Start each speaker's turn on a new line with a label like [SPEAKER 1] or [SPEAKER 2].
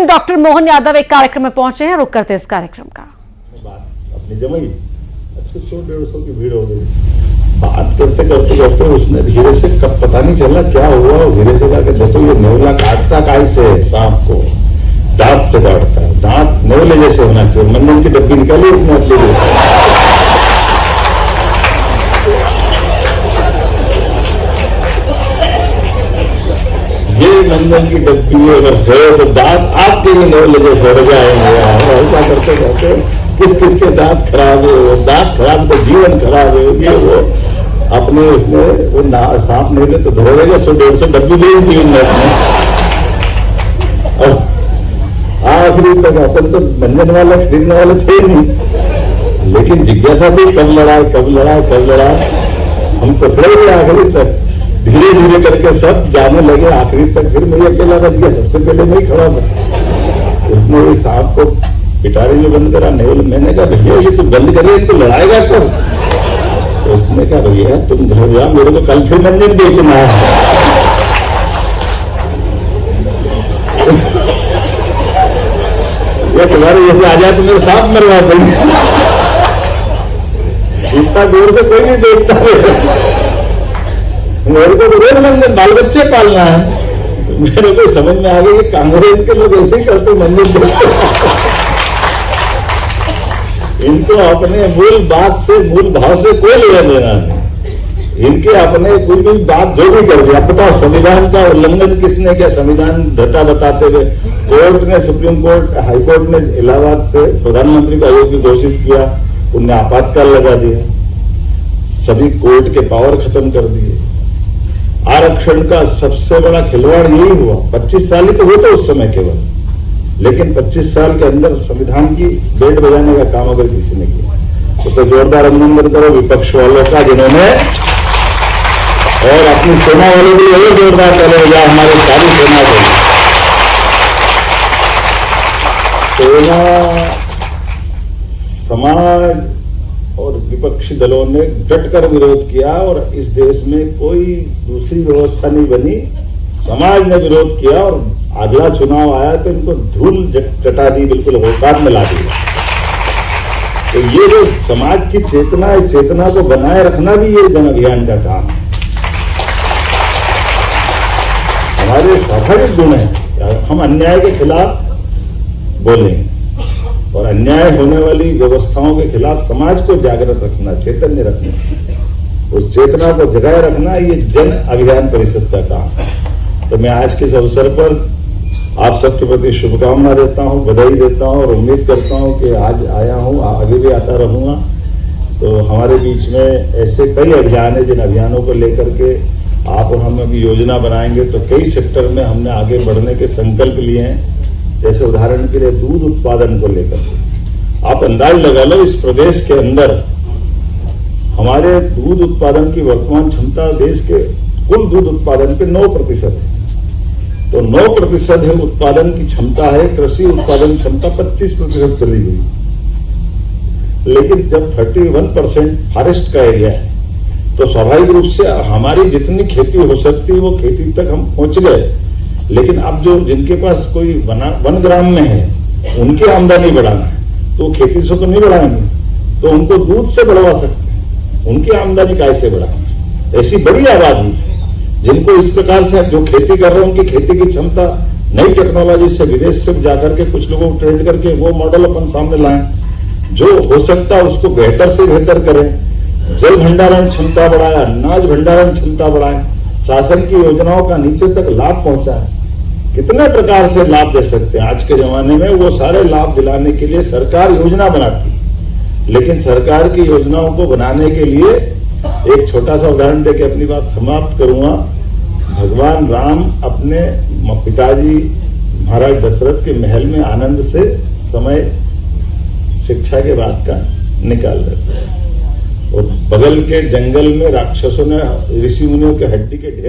[SPEAKER 1] Doctor Mohan Yadav एक कार्यक्रम में पहुंचे हैं, रुक करते इस कार्यक्रम का।
[SPEAKER 2] बात अपनी जमाई अच्छे 100-150 की भीड़ हो गई। बात करते करते करते उसने धीरे से, कब पता नहीं चला क्या हुआ, धीरे से जाकर देखो ये नेवला काटता कैसे सांप को, दांत से काटता है। दांत नेवले जैसे होना चाहिए। मंजन की डब्बी निकाली उसने अपने लिए, ये मंजन की डब्बी अगर है तो दांत आपके भी नेवले जैसे हो जाएंगे। ऐसा करते करते किस किस के दांत खराब है, दांत खराब तो जीवन खराब है। ये वो अपने उसने वो सांप नहीं ले तो धोएगा 100-150 डब्बी बेच दी उनने अपने। आखिरी तक अपन तो मंजन वाला खरीदने वाले थे नहीं, लेकिन जिज्ञासा थी कब लड़ाए कब लड़ाए कब लड़ाए। हम तो खड़े हुए आखिरी तक, धीरे धीरे करके सब जाने लगे आखिरी तक। फिर मैं अकेला बच गया, सबसे पहले मैं खड़ा था। उसने ये सांप को पिटारी में बंद करा नेवल। मैंने कहा भैया ये तो बंद करिए, इनको लड़ाएगा कब? तो उसने कहा भैया तुम घर जाओ, मेरे को कल फिर मंजन बेचना है। ये तुम्हारे जैसे आ जाए तो मेरे सांप मरवा देंगे। इतना दूर से कोई नहीं देखता मेरे को तो रोज मंजन बाल बच्चे पालना है। मेरे को समझ में आ गई कि कांग्रेस के लोग ऐसे ही करते मंजन देखते। इनको अपने मूल बात से, मूल भाव से कोई लेना देना नहीं। इनके अपने कोई भी बात जो भी कर दिया, बताओ संविधान का उल्लंघन किसने किया? संविधान बताते हुए कोर्ट ने, सुप्रीम कोर्ट, हाई कोर्ट ने इलाहाबाद से प्रधानमंत्री का अयोग्य घोषित किया, उनने आपातकाल लगा दिया, सभी कोर्ट के पावर खत्म कर दिए। आरक्षण का सबसे बड़ा खिलवाड़ यही हुआ। 25 साल ही तो होता उस समय केवल, लेकिन 25 साल के अंदर संविधान की बैंड बजाने का काम अगर किसी ने किया तो जोरदार अभिनंदन करो विपक्ष वालों का, जिन्होंने, और अपनी सेना वालों के लिए जोरदार करो या हमारे सारी सेना को। सेना, समाज और विपक्षी दलों ने डटकर विरोध किया और इस देश में कोई दूसरी व्यवस्था नहीं बनी। समाज ने विरोध किया और अगला चुनाव आया तो इनको धूल चटा दी, बिल्कुल औकात में ला दी। तो ये जो समाज की चेतना, इस चेतना को बनाए रखना भी ये जन अभियान का काम है। हमारे स्वाभाविक गुण है, हम अन्याय के खिलाफ बोलें और अन्याय होने वाली व्यवस्थाओं के खिलाफ समाज को जागृत रखना, चैतन्य रखना, उस चेतना को जगाए रखना, ये जन अभियान परिषद का काम है। तो मैं आज के इस अवसर पर आप सबके प्रति शुभकामना देता हूं, बधाई देता हूं और उम्मीद करता हूं कि आज आया हूं, आगे भी आता रहूंगा। तो हमारे बीच में ऐसे कई अभियान है जिन अभियानों को लेकर के आप और हम अभी योजना बनाएंगे। तो कई सेक्टर में हमने आगे बढ़ने के संकल्प लिए हैं। जैसे उदाहरण के लिए दूध उत्पादन को लेकर आप अंदाज लगा लो, इस प्रदेश के अंदर हमारे दूध उत्पादन की वर्तमान क्षमता देश के कुल दूध उत्पादन पे 9% है। तो 9% है उत्पादन की क्षमता है। कृषि उत्पादन क्षमता 25% चली गई, लेकिन जब 31% फॉरेस्ट का एरिया है तो स्वाभाविक रूप से हमारी जितनी खेती हो सकती है वो खेती तक हम पहुंच गए। लेकिन अब जो जिनके पास कोई वन ग्राम में है उनकी आमदनी बढ़ाना है तो खेती से तो नहीं बढ़ाएंगे, तो उनको दूध से बढ़वा सकते हैं। उनकी आमदनी कैसे बढ़ाएंगे? ऐसी बड़ी आबादी है जिनको इस प्रकार से जो खेती कर रहे हैं उनकी खेती की क्षमता नई टेक्नोलॉजी से विदेश से जाकर के कुछ लोगों को ट्रेंड करके वो मॉडल अपन सामने लाएं। जो हो सकता है उसको बेहतर से बेहतर करें। जल भंडारण क्षमता बढ़ाएं, अनाज भंडारण क्षमता बढ़ाएं, शासन की योजनाओं का नीचे तक लाभ पहुंचाएं। कितने प्रकार से लाभ दे सकते हैं आज के जमाने में, वो सारे लाभ दिलाने के लिए सरकार योजना बनाती है। लेकिन सरकार की योजनाओं को बनाने के लिए एक छोटा सा उदाहरण देकर अपनी बात समाप्त करूंगा। भगवान राम अपने पिताजी महाराज दशरथ के महल में आनंद से समय शिक्षा के बाद का निकाल रहे थे और बगल के जंगल में राक्षसों ने ऋषि मुनियों के हड्डी के ढेर